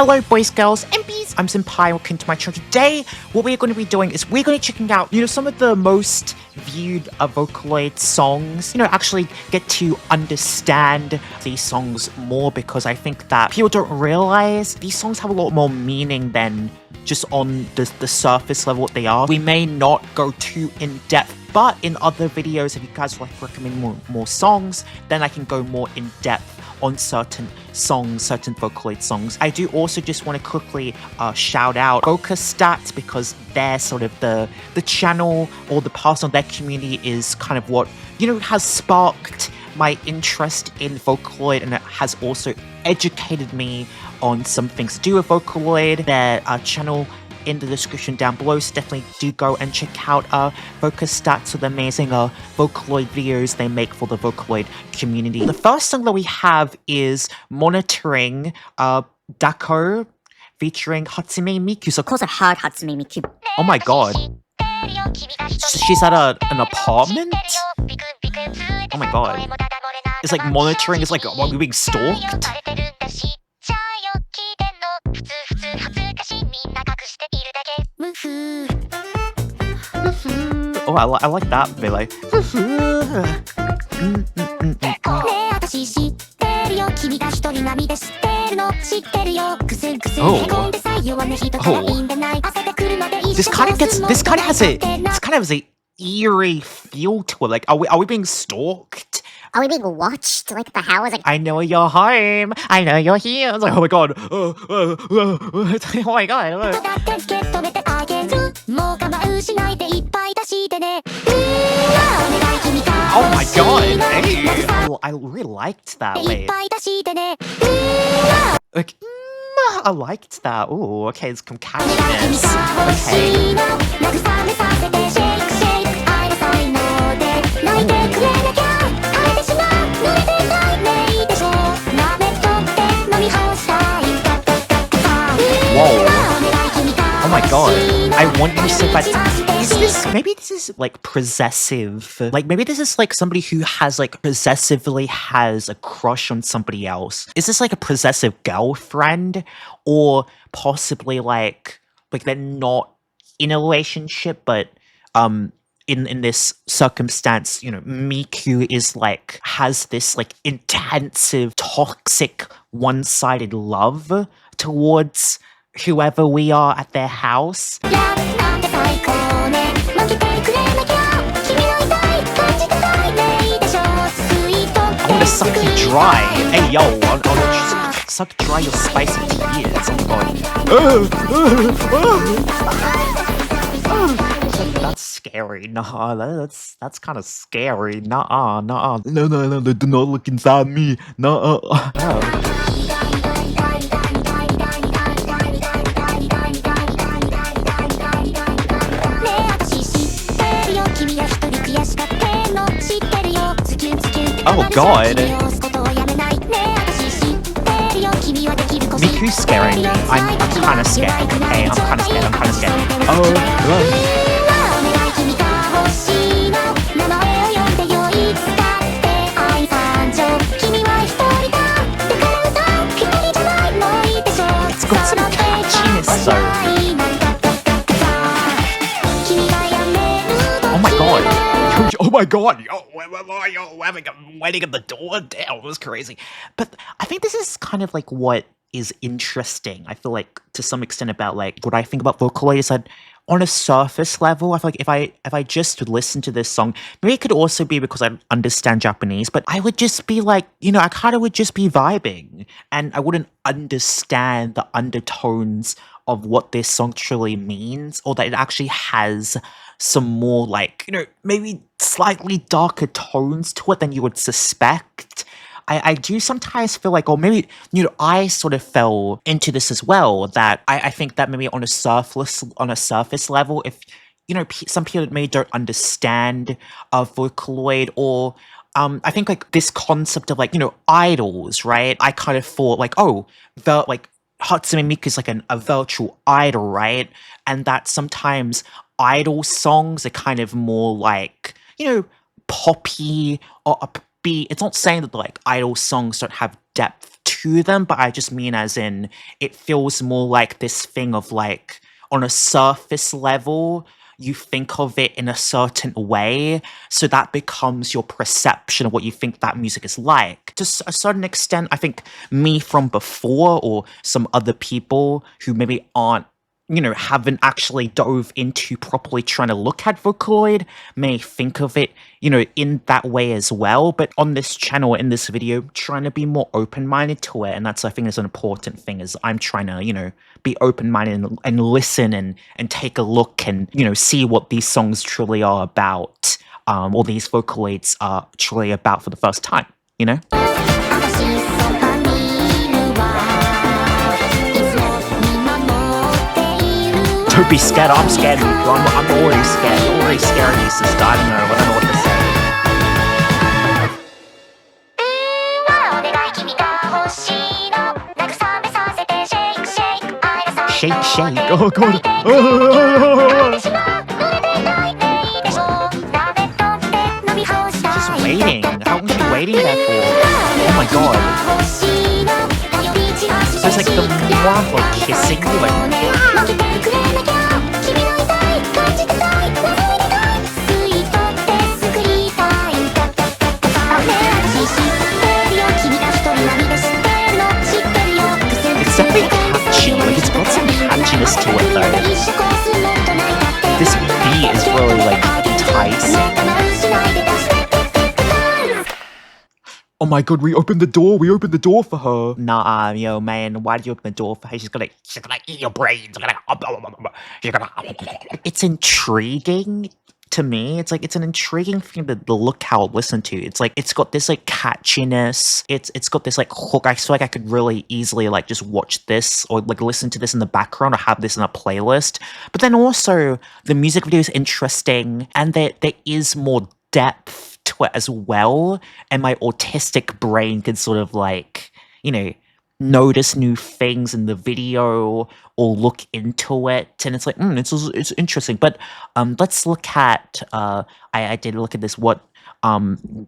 Hello boys, girls, and bees! I'm Senpai, welcome to my channel. Today, what we're going to be doing is we're going to be checking out, some of the most viewed Vocaloid songs. Actually get to understand these songs more, because I think that people don't realize these songs have a lot more meaning than just on the surface level what they are. We may not go too in-depth, but in other videos, if you guys like recommend more songs, then I can go more in-depth on certain songs, certain Vocaloid songs. I do also just want to quickly shout out Vocaloid, because they're sort of the channel or the person of their community is kind of what, has sparked my interest in Vocaloid, and it has also educated me on some things to do with Vocaloid. Their channel in the description down below, so definitely do go and check out Vocaloid with the amazing Vocaloid videos they make for the Vocaloid community. The first song that we have is Monitoring DECO featuring Hatsune Miku. So of course I heard Hatsune Miku. oh my god. She's at an apartment? Oh my god. It's like monitoring, it's like, are we being stalked? Oh, I like that bit, like. This kind of has a eerie feel to it. Like, are we being stalked? Are we being watched? Like the house? Like, I know you're home. I know you're here. It's like, oh my god. Oh my god. Oh my god. Hey. I really liked that way. Like, I liked that. Oh, okay, it's some catchiness. Oh my god, I want you to say that. Maybe this is like possessive. Like maybe this is like somebody who has like possessively has a crush on somebody else. Is this like a possessive girlfriend, or possibly like they're not in a relationship, but in this circumstance, Miku is like has this like intensive, toxic, one-sided love towards whoever we are at their house. I want to suck you dry. Hey yo, I want to suck dry your spicy tears. Oh god. That's scary. Nah, that's kind of scary. Nah. No, do not look inside me. Nah. Oh god. Miku's scaring me. I'm kind of scared. Okay, I'm kind of scared. Oh. It's got some catchiness though. Oh my god. Oh my god, yo, having a wedding at the door? Damn, it was crazy. But I think this is kind of like what is interesting, I feel like, to some extent, about like what I think about Vocaloid is that on a surface level, I feel like if I just listen to this song, maybe it could also be because I understand Japanese, but I would just be like, I kind of would just be vibing, and I wouldn't understand the undertones of what this song truly means, or that it actually has some more like, maybe slightly darker tones to it than you would suspect. I do sometimes feel like, or maybe, I sort of fell into this as well, that I think that maybe on a surface level, if, some people maybe don't understand Vocaloid, or I think like this concept of like, idols, right? I kind of thought like, oh, Hatsune Miku is like a virtual idol, right? And that sometimes idol songs are kind of more like, poppy or upbeat. It's not saying that like idol songs don't have depth to them, but I just mean as in it feels more like this thing of like on a surface level, you think of it in a certain way, so that becomes your perception of what you think that music is like. To a certain extent, I think me from before or some other people who maybe aren't, haven't actually dove into properly trying to look at Vocaloid may think of it, in that way as well. But on this channel, in this video, trying to be more open-minded to it. And that's, I think, is an important thing, is I'm trying to, be open-minded and listen and take a look and, see what these songs truly are about, or these Vocaloids are truly about for the first time, Don't be scared. I'm scared, Miku. I'm already scared. You're already scared me, sister. I don't know what to say. Shake, shake. Oh, God. She's waiting. How long is she waiting there for? Oh, my God. So it's like the mwah, like kissing you, like... It's definitely catchy, like it's got some catchiness to it though. This beat is really like enticing. Oh my God, we opened the door for her. Nah, yo man, why did you open the door for her? She's gonna eat your brains. It's intriguing to me. It's like, it's an intriguing thing to look how listen to. It's like, it's got this like catchiness. It's got this like hook. I feel like I could really easily like just watch this or like listen to this in the background or have this in a playlist. But then also the music video is interesting and there is more depth to it as well. And my autistic brain can sort of like, notice new things in the video or look into it, and it's like it's interesting. But let's look at I did look at this, what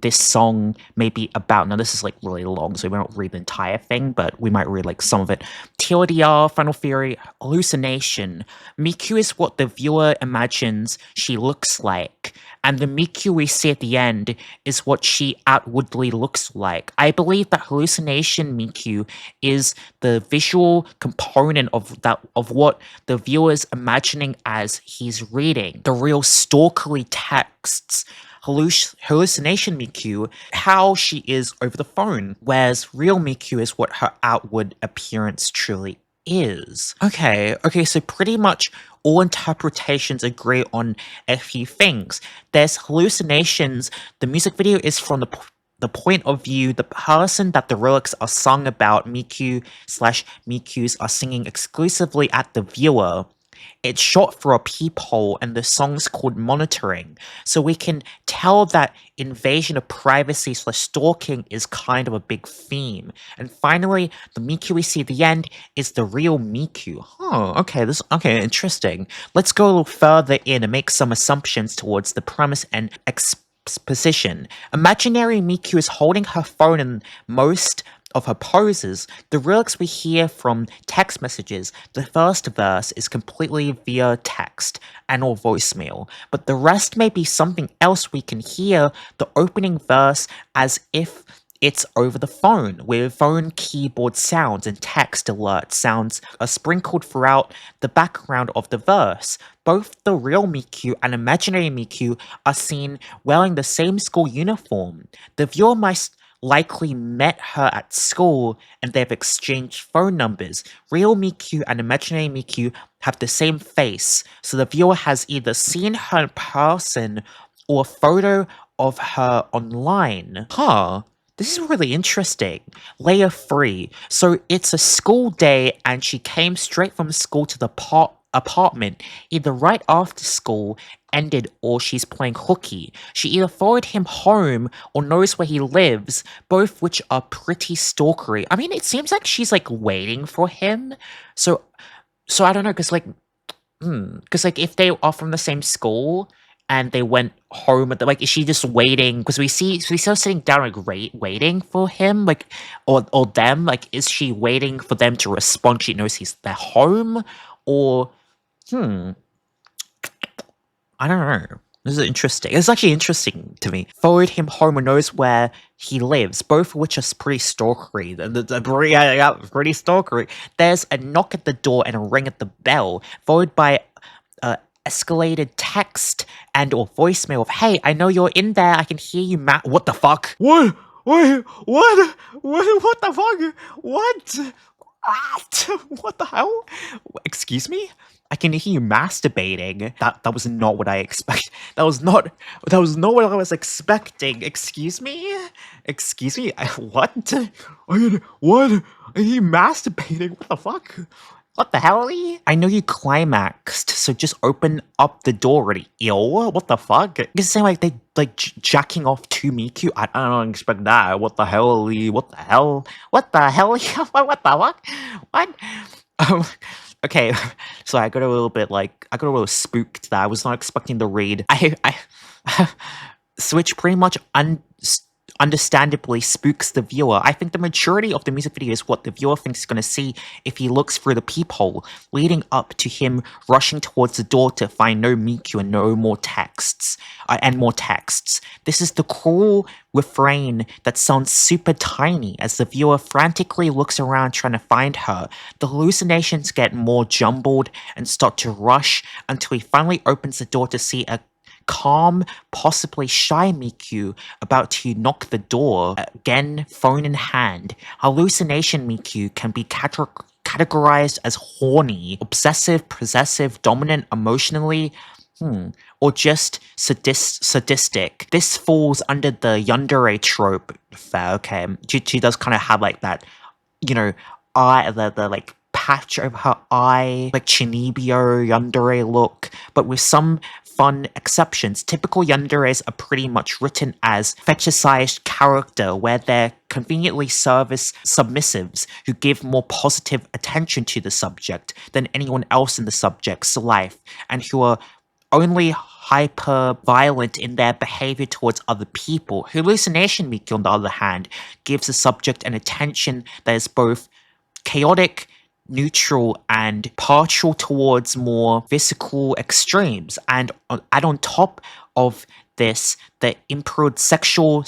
this song may be about. Now this is like really long, so we won't read the entire thing, but we might read like some of it. TLDR, Final Theory, hallucination. Miku is what the viewer imagines she looks like, and the Miku we see at the end is what she outwardly looks like. I believe that hallucination Miku is the visual component of what the viewer is imagining as he's reading. The real stalkerly texts. Hallucination Miku, how she is over the phone, whereas real Miku is what her outward appearance truly is. Okay, so pretty much all interpretations agree on a few things. There's hallucinations. The music video is from the point of view, the person that the lyrics are sung about, Miku/Mikus, are singing exclusively at the viewer. It's shot through a peephole and the song's called Monitoring. So we can tell that invasion of privacy / stalking is kind of a big theme. And finally, the Miku we see at the end is the real Miku. Okay, interesting. Let's go a little further in and make some assumptions towards the premise and exposition. Imaginary Miku is holding her phone in most of her poses. The lyrics we hear from text messages, the first verse is completely via text and or voicemail, but the rest may be something else. We can hear the opening verse as if it's over the phone, where phone keyboard sounds and text alert sounds are sprinkled throughout the background of the verse. Both the real Miku and imaginary Miku are seen wearing the same school uniform. The viewer must likely met her at school and they've exchanged phone numbers. Real Miku and imaginary Miku have the same face, so the viewer has either seen her in person or a photo of her online. This is really interesting. Layer 3. So it's a school day and she came straight from school to the apartment, either right after school ended or she's playing hooky. She either followed him home or knows where he lives, both which are pretty stalkery. I mean, it seems like she's like waiting for him. So I don't know, because like if they are from the same school and they went home. Like, is she just waiting? Because we see her sitting down, like, waiting for him, like, or them. Like, is she waiting for them to respond? She knows they're home, or I don't know. This is interesting. It's actually interesting to me. Followed him home and knows where he lives, both of which are pretty stalkery. Pretty stalkery. There's a knock at the door and a ring at the bell, followed by escalated text and or voicemail of, "Hey, I know you're in there. I can hear you, Matt." What the fuck? What? Wait, what? What the fuck? What? What the hell? Excuse me? I can hear you masturbating. That was not what I expected. That was not what I was expecting. Excuse me? Excuse me? What? What? I hear you masturbating. What the fuck? What the hell? I know you climaxed, so just open up the door already. Ew, what the fuck? It's saying like they jacking off to Miku. I don't expect that. What the hell? What the hell? What the hell? What the fuck? What? Okay, so I got a little spooked that I was not expecting the read. I Switch pretty much understandably spooks the viewer. I think the majority of the music video is what the viewer thinks he's going to see if he looks through the peephole, leading up to him rushing towards the door to find no Miku and more texts. This is the cruel refrain that sounds super tiny as the viewer frantically looks around trying to find her. The hallucinations get more jumbled and start to rush until he finally opens the door to see a calm, possibly shy Miku about to knock the door, again, phone in hand. Hallucination Miku can be categorized as horny, obsessive, possessive, dominant emotionally, or just sadistic. This falls under the yandere trope. Fair, okay. She does kind of have like that, the like patch over her eye, like Chinibyo yandere look, but with some fun exceptions. Typical yanderes are pretty much written as fetishized character, where they're conveniently submissives who give more positive attention to the subject than anyone else in the subject's life, and who are only hyper-violent in their behavior towards other people. Hallucination Miku, on the other hand, gives the subject an attention that is both chaotic, neutral, and partial towards more physical extremes. And add on top of this the improved sexual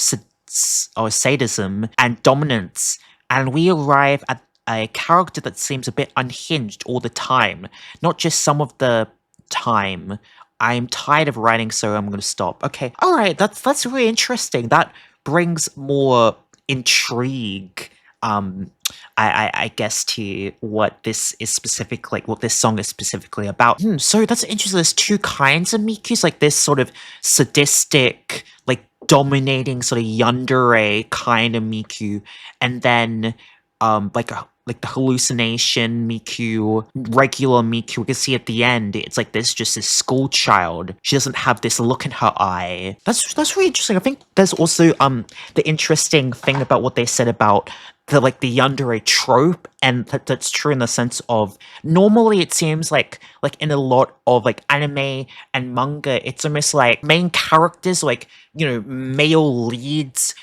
sadism and dominance, and we arrive at a character that seems a bit unhinged all the time. Not just some of the time. I'm tired of writing, so I'm going to stop. Okay, all right, that's really interesting. That brings more intrigue, I guess, to what this is specifically, what this song is specifically about. So that's interesting. There's two kinds of Mikus, like this sort of sadistic, like dominating sort of yandere kind of Miku, and then like the hallucination Miku, regular Miku. We can see at the end, it's like this school child. She doesn't have this look in her eye. That's really interesting. I think there's also the interesting thing about what they said about the yandere trope, and that's true in the sense of normally it seems like in a lot of like anime and manga, it's almost like main characters, like male leads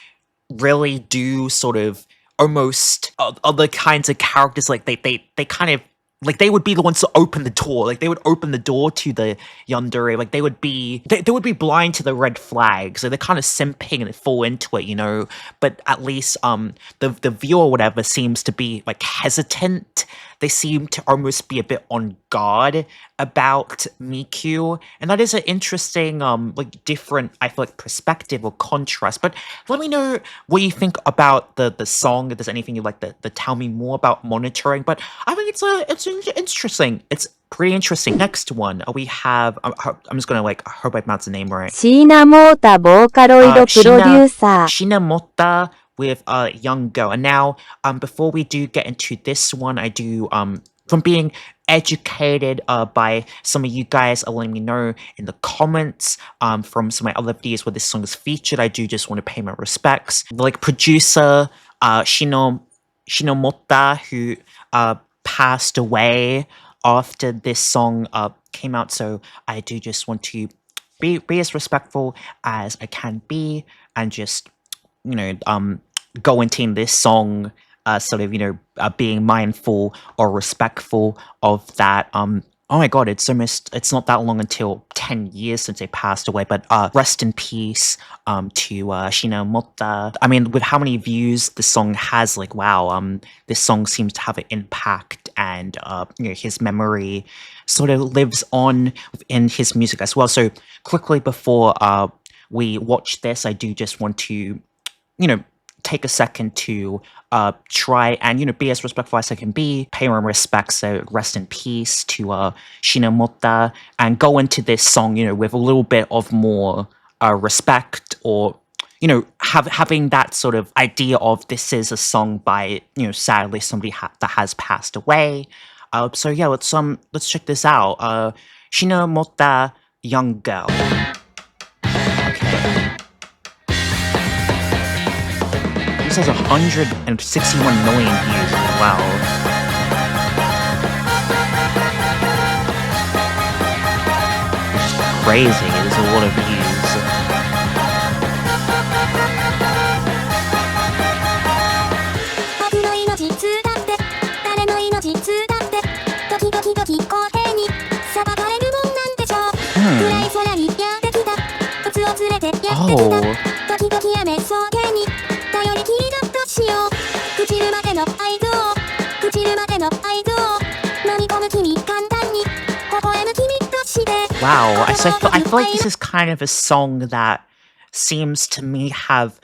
really do sort of almost other kinds of characters, like they kind of like they would be the ones to open the door, like they would open the door to the yandere, like they would be blind to the red flags, so they're kind of simping and they fall into it, but at least the viewer or whatever seems to be like hesitant. They seem to almost be a bit on guard about Miku, and that is an interesting different, I feel like, perspective or contrast. But let me know what you think about the song, if there's anything you'd like to tell me more about monitoring. But I think it's interesting. It's pretty interesting. Next one, we have, I'm just gonna I hope I pronounced the name right. siinamota Vocaloid producer. siinamota with a young girl. And now, before we do get into this one, I do, from being educated by some of you guys are letting me know in the comments from some of my other videos where this song is featured, I do just want to pay my respects. Like producer Shinomota, who passed away after this song came out, so I do just want to be as respectful as I can be, and just, go into this song, being mindful or respectful of that. Oh my god, it's not that long until 10 years since they passed away, but rest in peace to siinamota. I mean, with how many views the song has, like, wow, this song seems to have an impact, and his memory sort of lives on in his music as well. So quickly before we watch this, I do just want to, take a second to try and, be as respectful as I can be, pay my respects, so rest in peace to siinamota, and go into this song, with a little bit of more respect, or, having that sort of idea of this is a song by, sadly somebody that has passed away. So yeah, let's check this out. Siinamota, Young Girl. Okay. This has 161 million views. Wow. It's crazy. There's a lot of views. Oh. Wow, I feel like this is kind of a song that seems to me have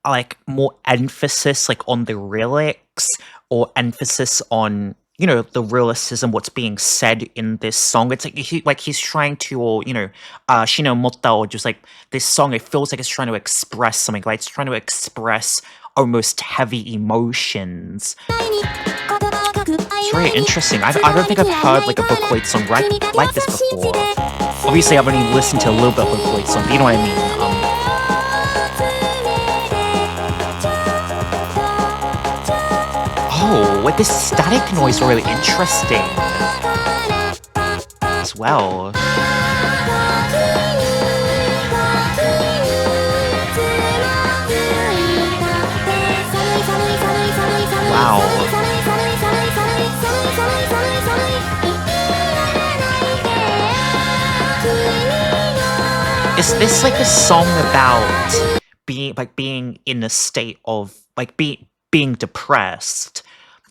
like more emphasis like on the lyrics, or emphasis on, the realism, what's being said in this song. It's like he's trying to, or siinamota, or just like this song, it feels like it's trying to express something, like it's trying to express almost heavy emotions. It's very interesting. I don't think I've heard like a Vocaloid song like this before. Obviously I've only listened to a little bit of Vocaloid song, but you know what I mean. Oh, with this static noise, really interesting as well. Wow. Is this like a song about being in a state of like being depressed?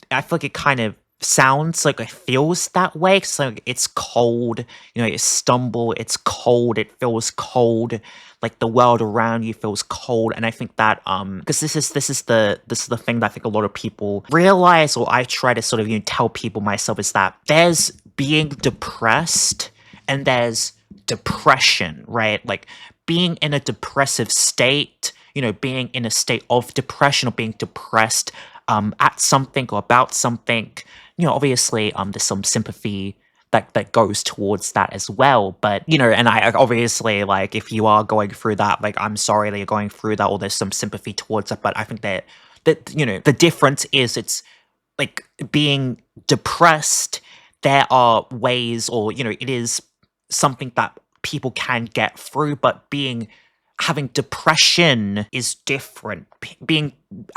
I feel like it kind of sounds like it feels that way. Cause like it's cold, you stumble, it's cold, it feels cold, like the world around you feels cold. And I think that because this is the thing that I think a lot of people realize, or I try to sort of tell people myself, is that there's being depressed and there's depression, right? Like being in a depressive state, being in a state of depression, or being depressed at something or about something, obviously there's some sympathy that goes towards that as well. But, and I obviously, like, if you are going through that, like, I'm sorry that you're going through that, or there's some sympathy towards it. But I think that the difference is, it's like being depressed, there are ways, or, it is something that people can get through, but having depression is different.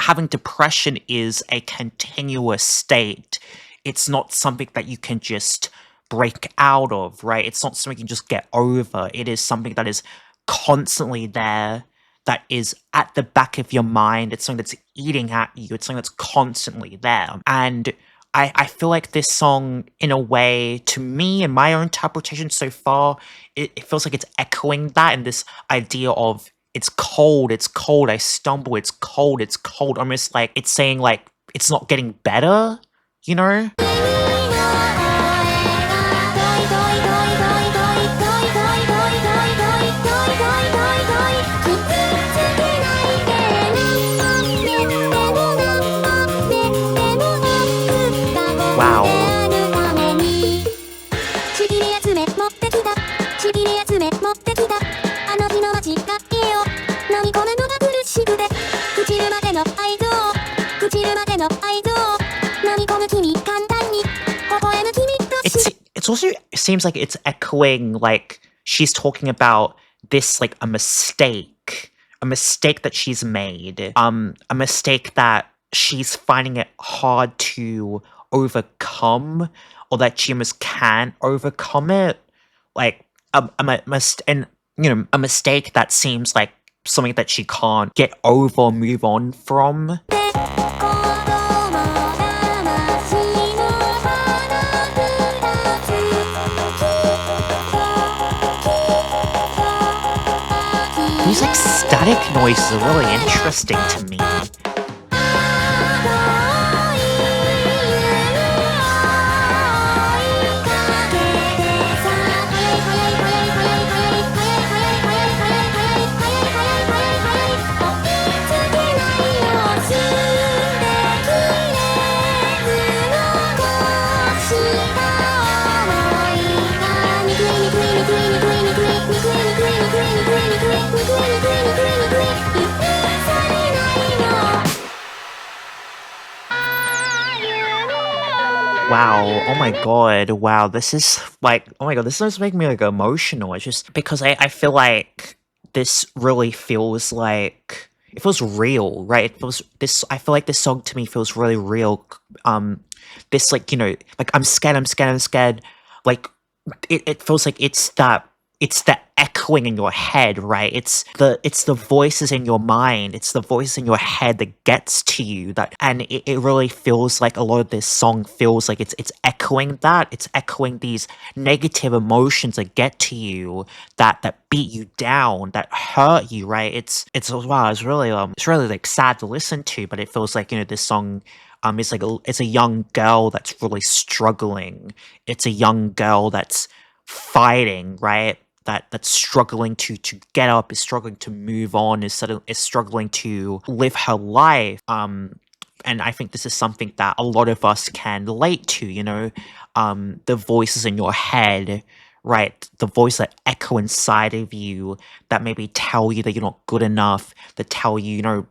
Having depression is a continuous state. It's not something that you can just break out of, right? It's not something you can just get over. It is something that is constantly there, that is at the back of your mind. It's something that's eating at you. It's something that's constantly there. And I feel like this song, in a way, to me, in my own interpretation so far, it feels like it's echoing that, and this idea of it's cold, I stumble, it's cold, almost like it's saying, like, it's not getting better, Wow. It also seems like it's echoing, like, she's talking about this like a mistake that she's made, a mistake that she's finding it hard to overcome, or that she almost can't overcome it, like a mistake that seems like something that she can't get over or move on from. These like static noises are really interesting to me. Wow, oh my god, wow, this is like, oh my god, this is making me like emotional. It's just because I feel like this really feels like, it feels real, right? I feel like this song to me feels really real. This like, like I'm scared, like it feels like it's the echoing in your head, right? It's the voices in your mind, it's the voice in your head that gets to you, and it really feels like a lot of this song feels like it's echoing that. It's echoing these negative emotions that get to you, that beat you down, that hurt you, right? It's wow, it's really like sad to listen to, but it feels like, this song it's a young girl that's really struggling. It's a young girl that's fighting, right? That's struggling to get up, is struggling to move on, is struggling to live her life. And I think this is something that a lot of us can relate to, the voices in your head, right? The voice that echo inside of you that maybe tell you that you're not good enough, that tell you,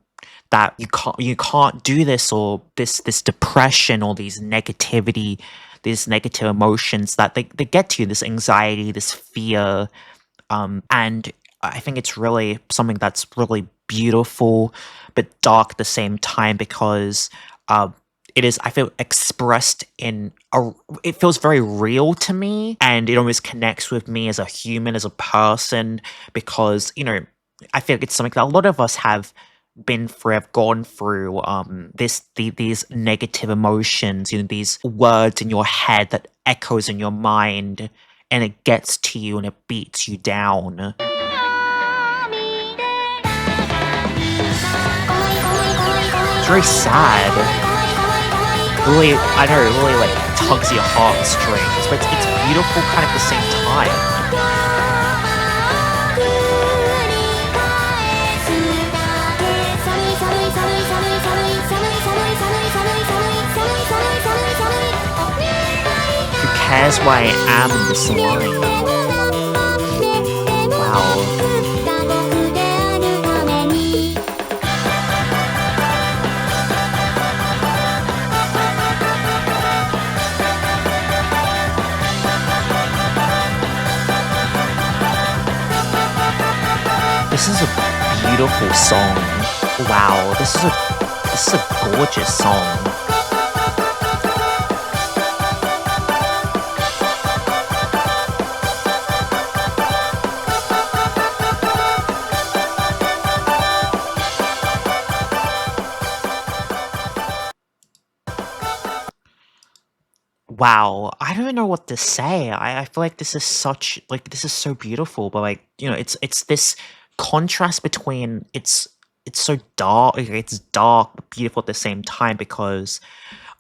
that you can't do this, or this depression, or these negative emotions that they get to you, this anxiety, this fear. And I think it's really something that's really beautiful but dark at the same time, because it is, I feel, expressed it feels very real to me, and it almost connects with me as a human, as a person, because I feel like it's something that a lot of us have gone through, these negative emotions, these words in your head that echoes in your mind, and it gets to you and it beats you down. It's very sad. Really, I know, it really like tugs your heartstrings, but it's beautiful kind of at the same time. Cares where I am in this line. Wow. This is a beautiful song. Wow, this is a gorgeous song. Wow, I don't know what to say. I feel like this is so beautiful, but like, it's this contrast between it's so dark, it's dark but beautiful at the same time, because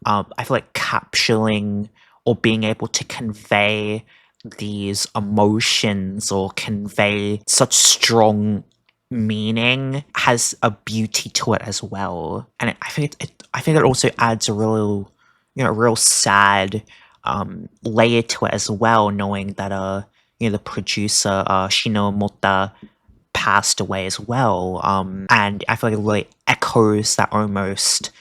I feel like capturing or being able to convey these emotions or convey such strong meaning has a beauty to it as well. And I think it also adds a real sad layer to it as well, knowing that the producer Shinomota passed away as well. And I feel like it really echoes that almost,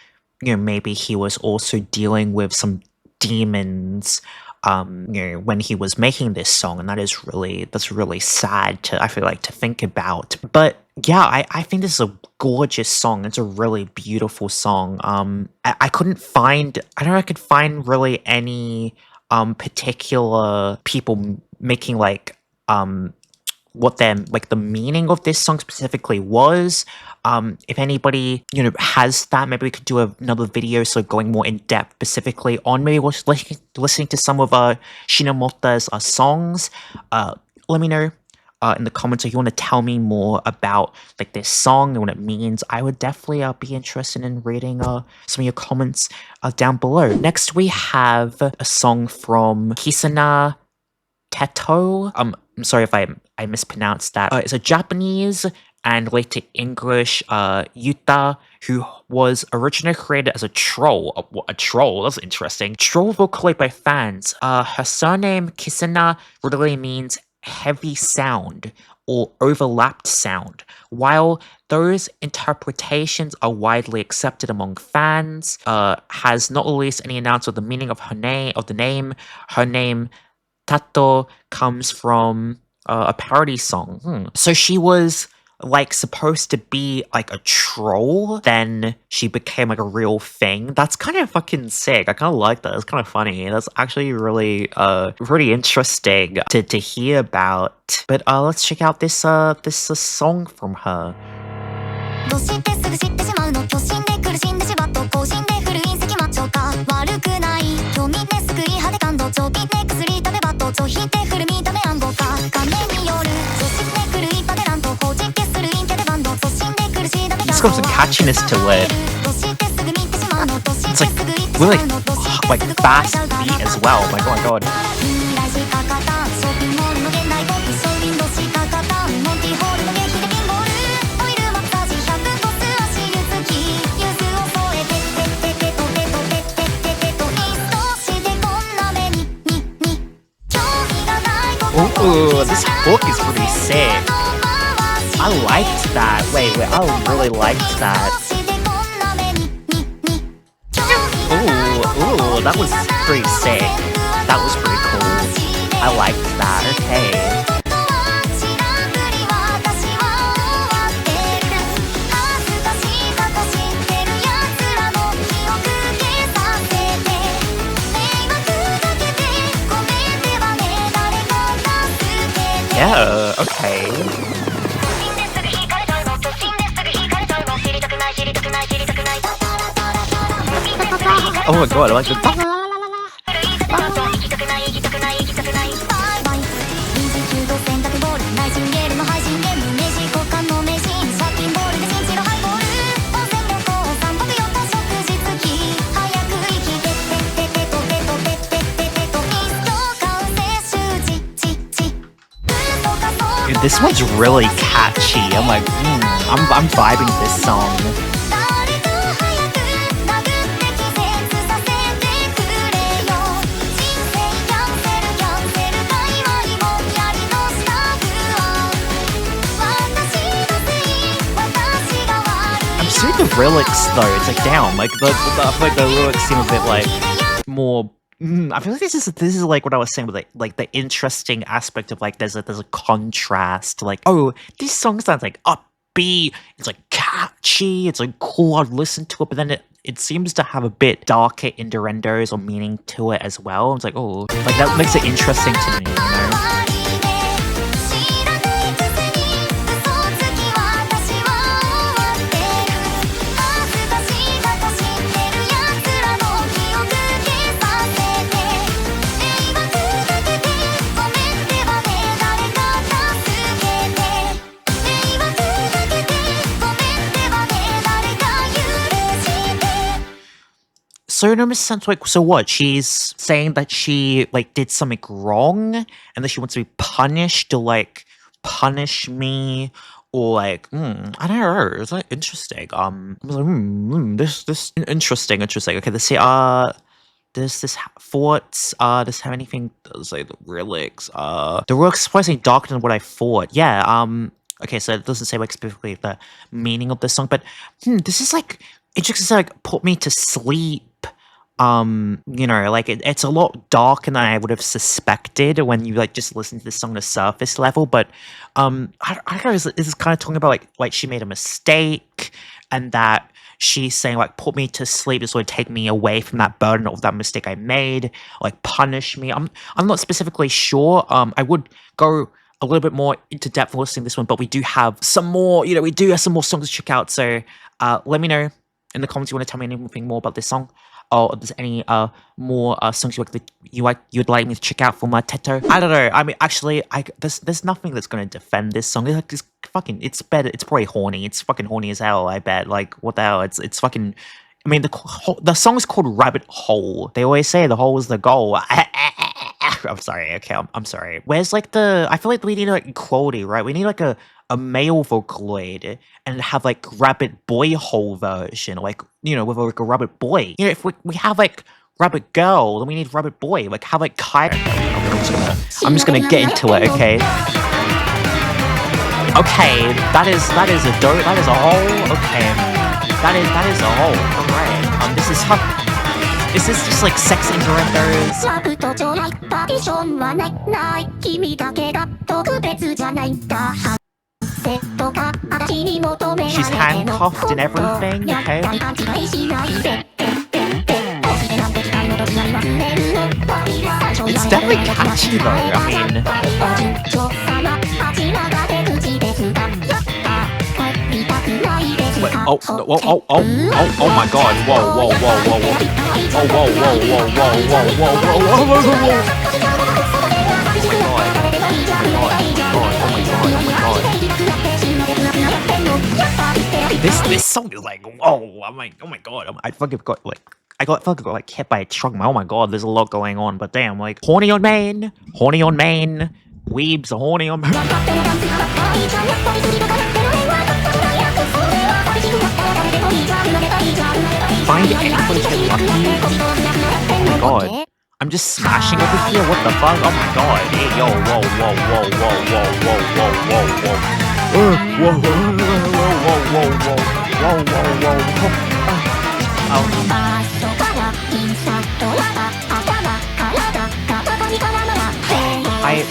maybe he was also dealing with some demons when he was making this song, and that's really sad to, I feel like, to think about. But yeah, I think this is a gorgeous song. It's a really beautiful song. I couldn't find, I don't know, I could find really any particular people making like what their, like, the meaning of this song specifically was. If anybody, has that, maybe we could do another video, so going more in depth specifically on maybe listening to some of Shinamota's songs. Let me know in the comments if you want to tell me more about like this song and what it means. I would definitely be interested in reading some of your comments down below. Next, we have a song from Kasane Teto. I'm sorry if I mispronounced that. It's a Japanese and later English Yuta, who was originally created as a troll. A troll, that's interesting. Troll Vocaloid by fans. Her surname Kasane literally means heavy sound or overlapped sound. While those interpretations are widely accepted among fans, has not released any announcement of the meaning of her name. Her name Teto comes from a parody song. So she was like supposed to be like a troll, then she became like a real thing. That's kind of fucking sick. I kind of like that. It's kind of funny. That's actually really really interesting to hear about. But let's check out this song from her. It's got some catchiness to it. It's like really like fast beat as well. Oh my god. Ooh, this hook is pretty sick. I liked that. Wait, I really liked that. Ooh, that was pretty sick. That was pretty cool. I liked that. Okay. Yeah, okay. Oh my god, I like the Dude, this one's really catchy. I'm like, I'm vibing this song. The lyrics though, it's like down. Like I feel like the lyrics seem a bit like more. I feel like this is like what I was saying with like the interesting aspect of like there's a contrast. Like, oh, this song sounds like upbeat. It's like catchy. It's like cool. I'd listen to it, but then it seems to have a bit darker innuendos or meaning to it as well. It's like, oh, like that makes it interesting to me, you know. So in a sense, like, so what? She's saying that she like did something wrong, and that she wants to be punished to like punish me, or like, I don't know. It's like interesting. I was like, this interesting. Okay, let's see. Does this thoughts? Does it have anything? Does like the lyrics? The lyrics surprisingly darker than what I thought. Yeah. Okay, so it doesn't say like specifically the meaning of the song, but this is like it just like put me to sleep. you know, like it's a lot darker than I would have suspected when you like just listen to this song on the surface level. But I don't know, this is kind of talking about like she made a mistake and that she's saying like put me to sleep to sort of take me away from that burden of that mistake I made, like punish me. I'm not specifically sure. I would go a little bit more into depth listening to this one, but we do have some more, you know, we do have some more songs to check out. So let me know in the comments if you want to tell me anything more about this song. Or if there's any more songs you'd like me to check out from Teto. I don't know. I mean, actually, there's nothing that's gonna defend this song. It's better. It's probably horny. It's fucking horny as hell. I bet. Like, what the hell? It's fucking. I mean, the song is called Rabbit Hole. They always say the hole is the goal. I'm sorry. Okay, I'm sorry. Where's like I feel like we need like equality, right? We need like a male Vocaloid and have like rabbit boy hole version, like, you know, with like a rabbit boy. You know, if we have like rabbit girl, then we need rabbit boy. Like have like Kai. I'm just gonna get into it, okay? Okay, that is a hole. Okay, that is a hole. Alright. Is this just like sex innuendos? She's handcuffed and everything, okay? It's definitely catchy though, I mean... Wait, oh my god, whoa. Oh, whoa. This song is like, whoa, oh my god, I fucking got like hit by a truck. Oh my god, there's a lot going on, but damn, like, horny on main, weebs are horny on main. Find anybody get lucky. Oh my god. I'm just smashing over here, what the fuck? Oh my god. Hey, yo, whoa.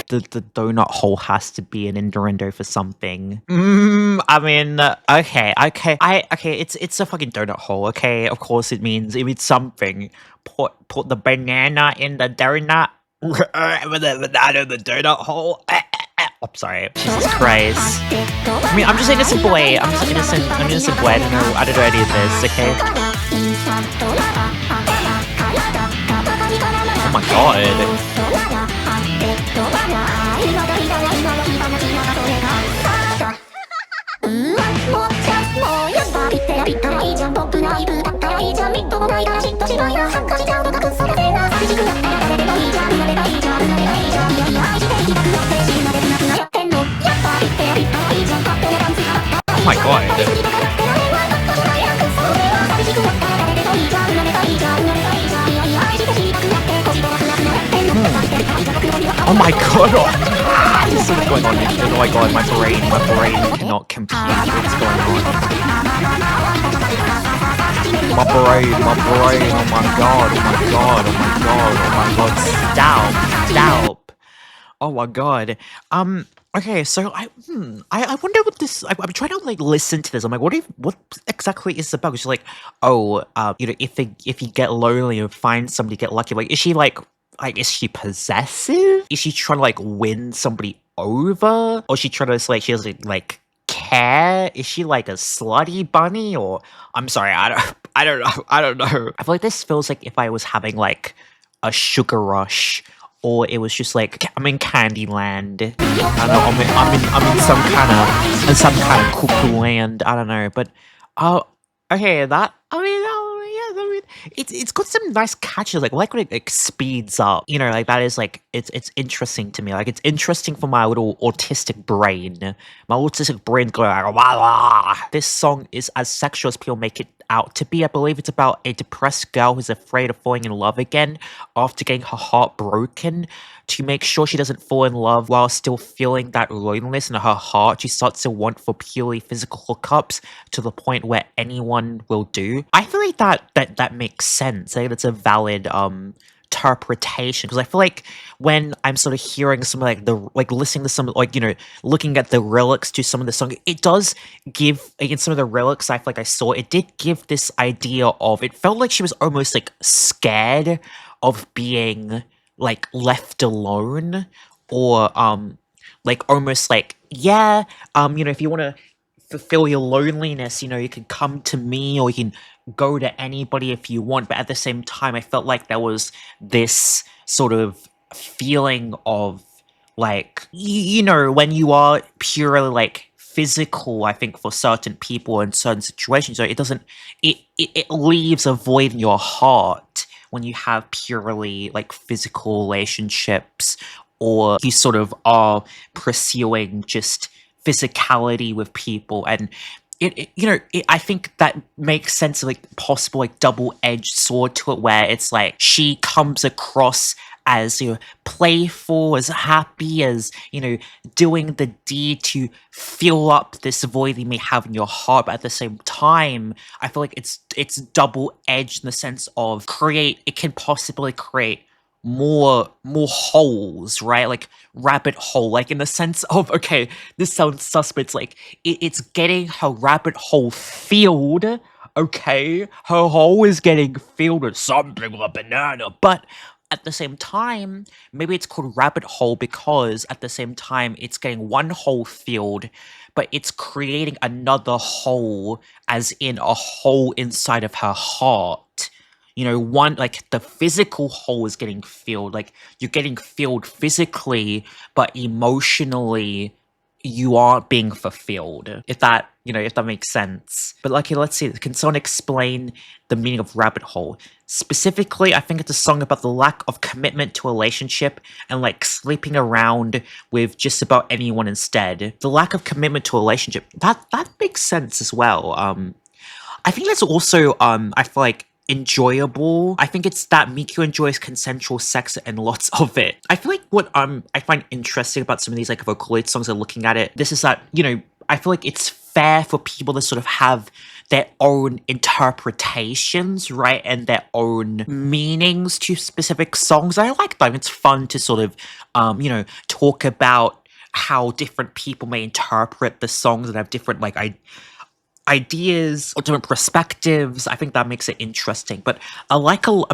The donut hole has to be an innuendo for something. I mean, okay. It's a fucking donut hole. Okay, of course it means something. Put the banana in the donut. With the banana in the donut hole. I'm sorry. Jesus Christ. I mean, I'm just an innocent boy. I'm an innocent boy. I don't know any of this. Okay. Oh my god. Oh my god. Oh my god. This is going on. Oh my god, my brain cannot compute what's going on. My brain, oh my god, stop. Oh my god. Okay, so I wonder what this. I'm trying to like listen to this. I'm like, what exactly is it about? She's like, oh, you know, if you get lonely or find somebody, get lucky. Like, is she is she possessive? Is she trying to like win somebody over, or is she trying to like she doesn't like care? Is she like a slutty bunny, or I'm sorry, I don't know. I feel like this feels like if I was having like a sugar rush. Or it was just like I'm in Candyland. I don't know. I'm in some kind of cuckoo land. I don't know. But okay. It's got some nice catches. Like when it like speeds up. You know, like that is like it's interesting to me. Like it's interesting for my little autistic brain. My autistic brain's going like, wah, wah. This song is as sexual as people make it out to be. I believe it's about a depressed girl who's afraid of falling in love again after getting her heart broken. To make sure she doesn't fall in love while still feeling that loneliness in her heart, she starts to want for purely physical hookups to the point where anyone will do. I feel like that makes makes sense. I think that's a valid interpretation, because I feel like when I'm sort of hearing some like listening to some like, you know, looking at the lyrics to some of the song, it does give, against some of the lyrics I feel like I saw, it did give this idea of, it felt like she was almost like scared of being like left alone, or like almost like, yeah, you know, if you want to fulfill your loneliness, you know, you can come to me, or you can go to anybody if you want. But at the same time, I felt like there was this sort of feeling of like, you know, when you are purely like physical, I think for certain people in certain situations, so it doesn't, it leaves a void in your heart when you have purely like physical relationships, or you sort of are pursuing just physicality with people. And you know, I think that makes sense of like possible like double-edged sword to it, where it's like she comes across as, you know, playful, as happy, as, you know, doing the deed to fill up this void you may have in your heart. But at the same time, I feel like it's double-edged in the sense of it can possibly create more holes, right? Like rabbit hole, like in the sense of, okay, this sounds suspect, like it's getting her rabbit hole filled, okay? Her hole is getting filled with something like a banana, but at the same time, maybe it's called rabbit hole because at the same time it's getting one hole filled, but it's creating another hole, as in a hole inside of her heart. You know, one, like the physical hole is getting filled, like you're getting filled physically, but emotionally you aren't being fulfilled. If that, you know, if that makes sense. But like, let's see, can someone explain the meaning of rabbit hole? Specifically, I think it's a song about the lack of commitment to a relationship and like sleeping around with just about anyone instead. The lack of commitment to a relationship, that makes sense as well. I think that's also, I feel like, enjoyable. I think it's that Miku enjoys consensual sex and lots of it. I feel like what I find interesting about some of these like Vocaloid songs are looking at it, this is that, you know, I feel like it's fair for people to sort of have their own interpretations, right? And their own meanings to specific songs. I like that. It's fun to sort of, you know, talk about how different people may interpret the songs and have different like ideas or different perspectives. I think that makes it interesting. But I like about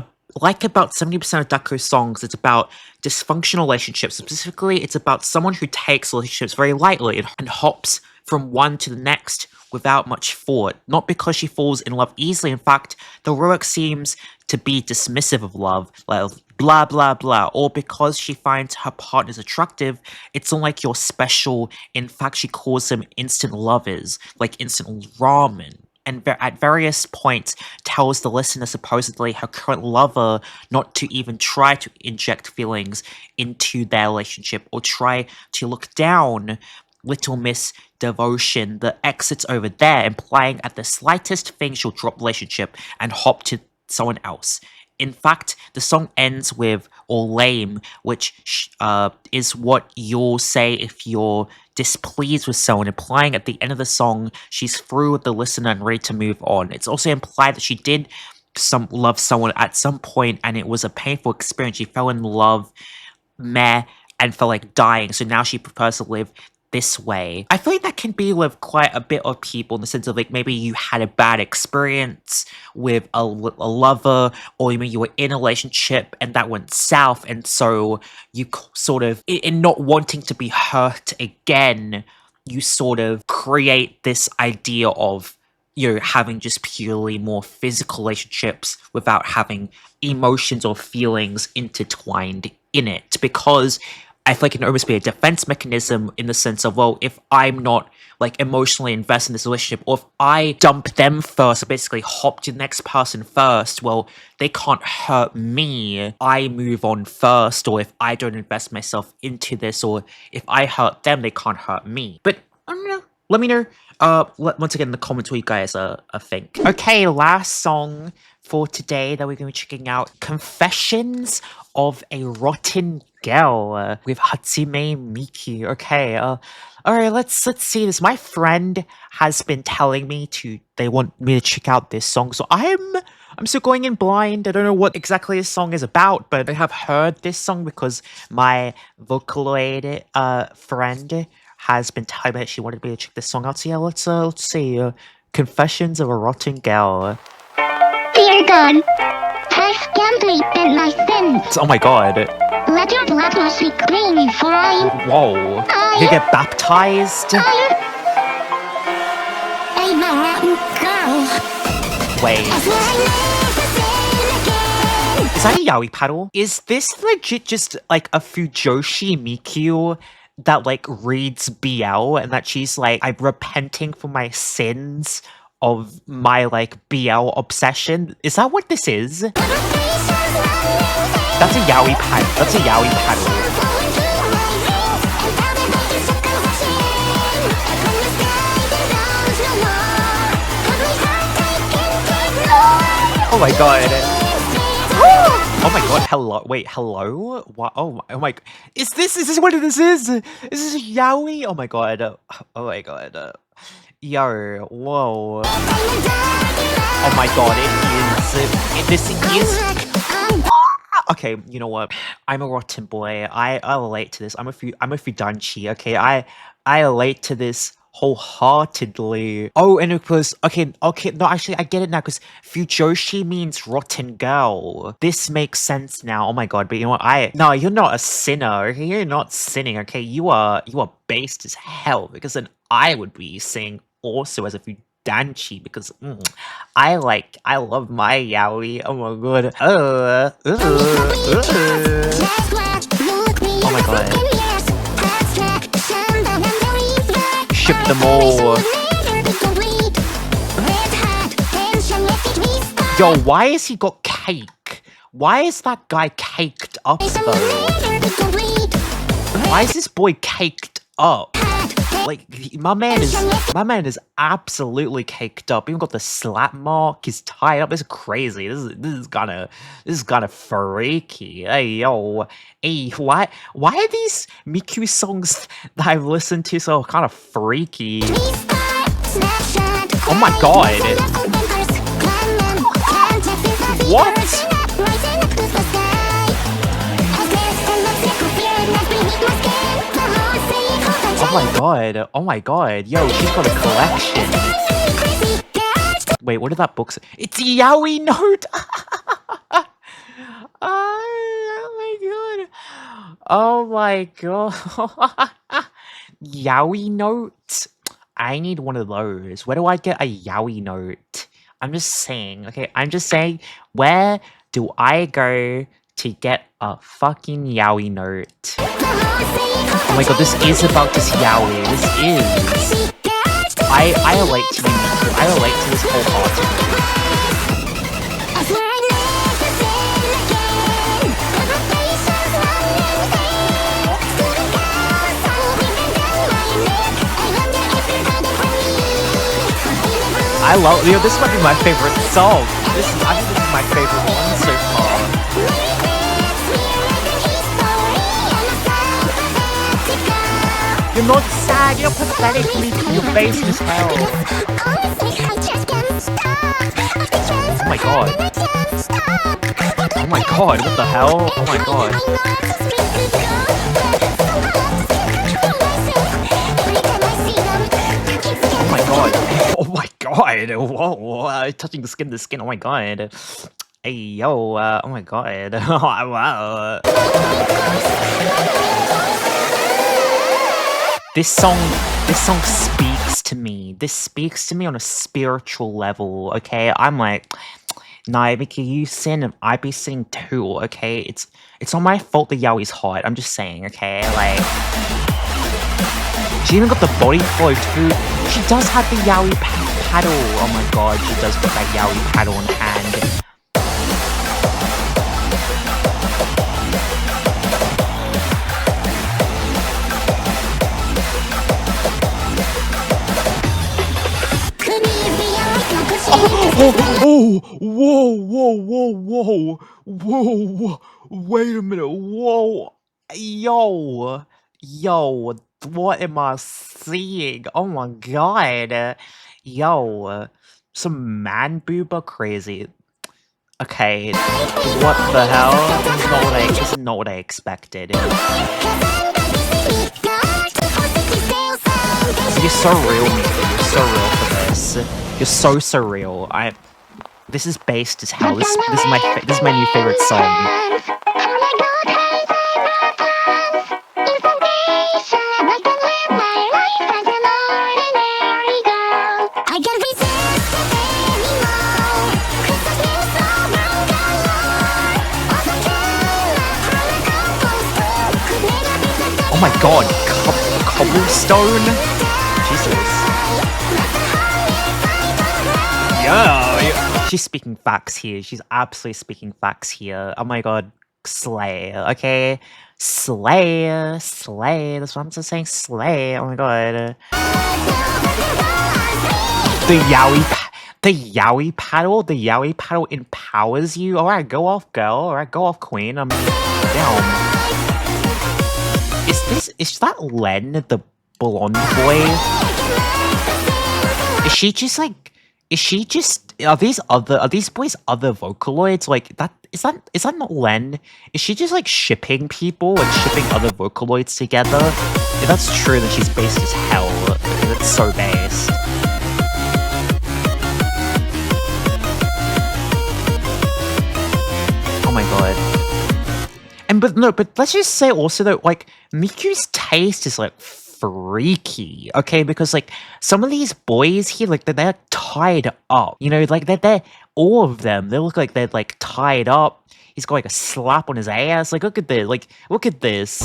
70% of DECO's songs, it's about dysfunctional relationships. Specifically, it's about someone who takes relationships very lightly and hops from one to the next without much thought. Not because she falls in love easily. In fact, the lyric seems to be dismissive of love, like blah blah blah, or because she finds her partners attractive, it's not like you're special. In fact, she calls them instant lovers, like instant ramen. And at various points tells the listener supposedly her current lover not to even try to inject feelings into their relationship or try to look down Little Miss Devotion. The exit's over there, implying at the slightest thing she'll drop the relationship and hop to someone else. In fact, the song ends with "or lame," which is what you'll say if you're displeased with someone, implying at the end of the song she's through with the listener and ready to move on. It's also implied that she did love someone at some point and it was a painful experience. She fell in love, and felt like dying, so now she prefers to live this way. I feel like that can be with quite a bit of people, in the sense of like maybe you had a bad experience with a lover, or maybe you were in a relationship and that went south, and so you sort of, in not wanting to be hurt again, you sort of create this idea of, you know, having just purely more physical relationships without having emotions or feelings intertwined in it, because I feel like it can almost be a defense mechanism, in the sense of, well, if I'm not like emotionally invested in this relationship, or if I dump them first, or basically hop to the next person first, well, they can't hurt me. I move on first, or if I don't invest myself into this, or if I hurt them, they can't hurt me. But I don't know. Let me know once again in the comments what you guys think. Okay, last song for today that we're going to be checking out Confessions of a Rotten Girl with Hatsune Miku. Okay, all right, let's see this. My friend has been telling me they want me to check out this song, so I'm still going in blind. I don't know what exactly this song is about, but I have heard this song because my Vocaloid friend has been telling me that she wanted me to check this song out. So yeah, let's see. Confessions of a Rotten Girl. Dear God, I scanned repent my sins. Oh my god. Let your blood wash me clean for Whoa. You get baptized? I'm a rotten girl. Wait. Is that a yaoi paddle? Is this legit just like a Fujoshi Miku that like reads BL and that she's like, I'm repenting for my sins of my like BL obsession? Is that what this is? That's a yaoi paddle. That's a yaoi paddle. Oh my god. Oh my god, hello. Wait, hello? What? Oh my. Is this what this is? Is this a yaoi? Oh my god. Oh my god. Yo, whoa. Oh my god, this is... Okay, you know what? I'm a rotten boy. I relate to this. I'm a Fudanchi, okay? I relate to this wholeheartedly. Oh, and it was... Okay, no, actually, I get it now, because Fujoshi means rotten girl. This makes sense now. Oh my god, but you know what? No, you're not a sinner, okay? You're not sinning, okay? You are based as hell, because then I would be saying also as a Fudanchi, because I love my yaoi. Oh my god. Oh my god. Ship them all. Yo, why has he got cake? Why is that guy caked up though? Why is this boy caked up? Like, my man is absolutely caked up. Even got the slap mark. He's tied up. It's crazy. This is kinda freaky. Hey yo, hey, why are these Miku songs that I've listened to so kind of freaky? Oh my god. What? Oh my god, yo, she's got a collection. Wait, what did that book say? It's a yaoi note! Oh my god. Yaoi note? I need one of those. Where do I get a yaoi note? I'm just saying, okay? Where do I go to get a fucking yaoi note? Oh my god, this is about this yaoi. This is. I relate to you, Miku. I relate to this wholeheartedly. I love, this might be my favorite song. I think this is my favorite one so far. You're not sad, you're pathetic, Miku. Your face is hell. Oh my god. Oh my god, what the hell? Oh my god. Oh my god. Oh my god. Whoa, touching the skin. Oh my god. Hey, yo, oh my god. Wow. This song speaks to me. This speaks to me on a spiritual level, okay? I'm like, nah, Mickey, you sin and I be sinning too, okay? It's not my fault the yaoi's hot. I'm just saying, okay? Like, she even got the body flow too. She does have the yaoi paddle. Oh my god, she does got that yaoi paddle in hand. Whoa, whoa, whoa, whoa, whoa, whoa, wait a minute, whoa, yo, what am I seeing? Oh my god, yo, some man boober crazy. Okay, what the hell? This is not what I expected. You're so real, Miku. You're so real for this. You're so surreal. This is based as hell. This is my new favorite song. Oh my god, cobblestone? Jesus. Yeah, she's speaking facts here. She's absolutely speaking facts here. Oh my god, slay, okay? Slay. That's what I'm just saying, slay. Oh my god. The yaoi paddle empowers you. Alright, go off, girl. Alright, go off, queen. I'm down. Is that Len, the blonde boy? Is she just are these boys other Vocaloids? Like is that not Len? Is she just like shipping people and shipping other Vocaloids together? If that's true, then she's based as hell. That's so based. Oh my god. But let's just say also that, like, Miku's taste is, like, freaky, okay? Because, like, some of these boys here, like, they're tied up, you know? Like, they're all of them, they look like they're, like, tied up. He's got, like, a slap on his ass. Like, look at this. Like, look at this.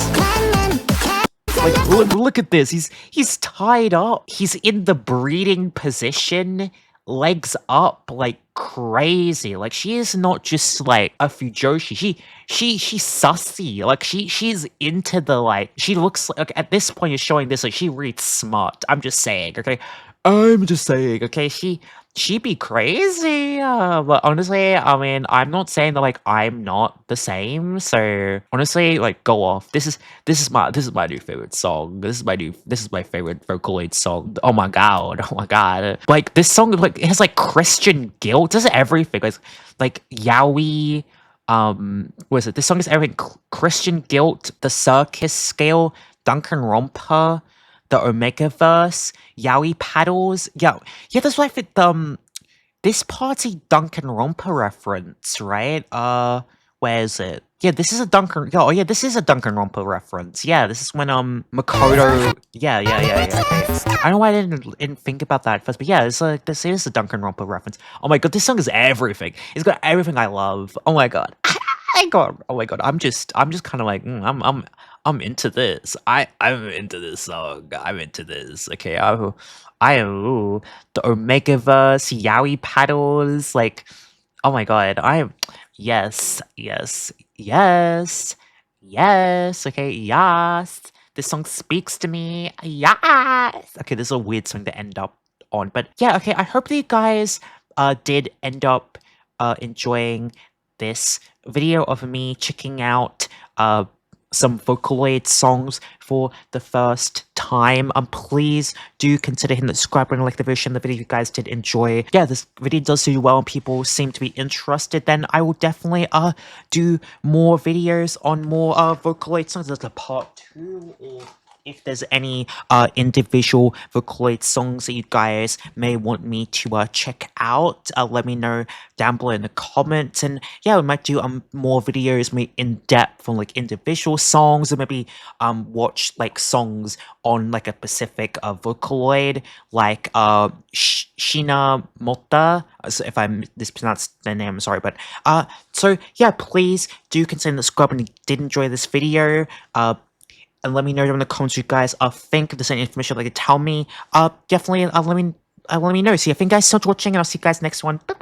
Like, look at this. He's tied up. He's in the breeding position. Legs up like crazy. Like, she is not just like a fujoshi. She's sussy. Like, she's into the, like, she looks like, at this point you're showing this, like, she reads smart. I'm just saying, okay? Okay? She be crazy. But honestly, I mean, I'm not saying that, like, I'm not the same. So honestly, like, go off. This is my new favorite song. This is my favorite Vocaloid song. Oh my god. Like, this song, like, it has like Christian guilt. It does everything. Like yaoi. What is it? This song is everything. Christian guilt, the circus scale, Danganronpa, the Omega verse, yaoi paddles. Yeah, that's like this party Danganronpa reference, right? Where is it? Yeah, this is a this is a Danganronpa reference. Yeah, this is when Makoto. Yeah. Okay. I don't know why I didn't think about that at first, but yeah, this is a Danganronpa reference. Oh my god, this song is everything. It's got everything I love. Oh my god. Oh my god. I'm just kind of like, I'm into this. I'm into this song. I'm into this. Okay, I am the Omegaverse, yaoi paddles, like, oh my god, yes. Okay, yes. This song speaks to me. Yes. Okay, this is a weird song to end up on, but yeah, okay, I hope that you guys did end up enjoying this video of me checking out some Vocaloid songs for the first time. Please do consider hitting the subscribe button, like the video, share the video if you guys did enjoy. Yeah, this video does do well and people seem to be interested, then I will definitely do more videos on more Vocaloid songs. There's a part 2, or if there's any individual Vocaloid songs that you guys may want me to check out, let me know down below in the comments. And yeah, we might do more videos, maybe in depth on like individual songs, or maybe watch like songs on like a specific Vocaloid, like siinamota. So if I mispronounced the name, I'm sorry, but so yeah, please do consider the subscribe if you did enjoy this video. And let me know down in the comments what you guys think. If there's any information you'd like to tell me, definitely let me know. So yeah, thank you guys so much for watching, and I'll see you guys next one. Bye.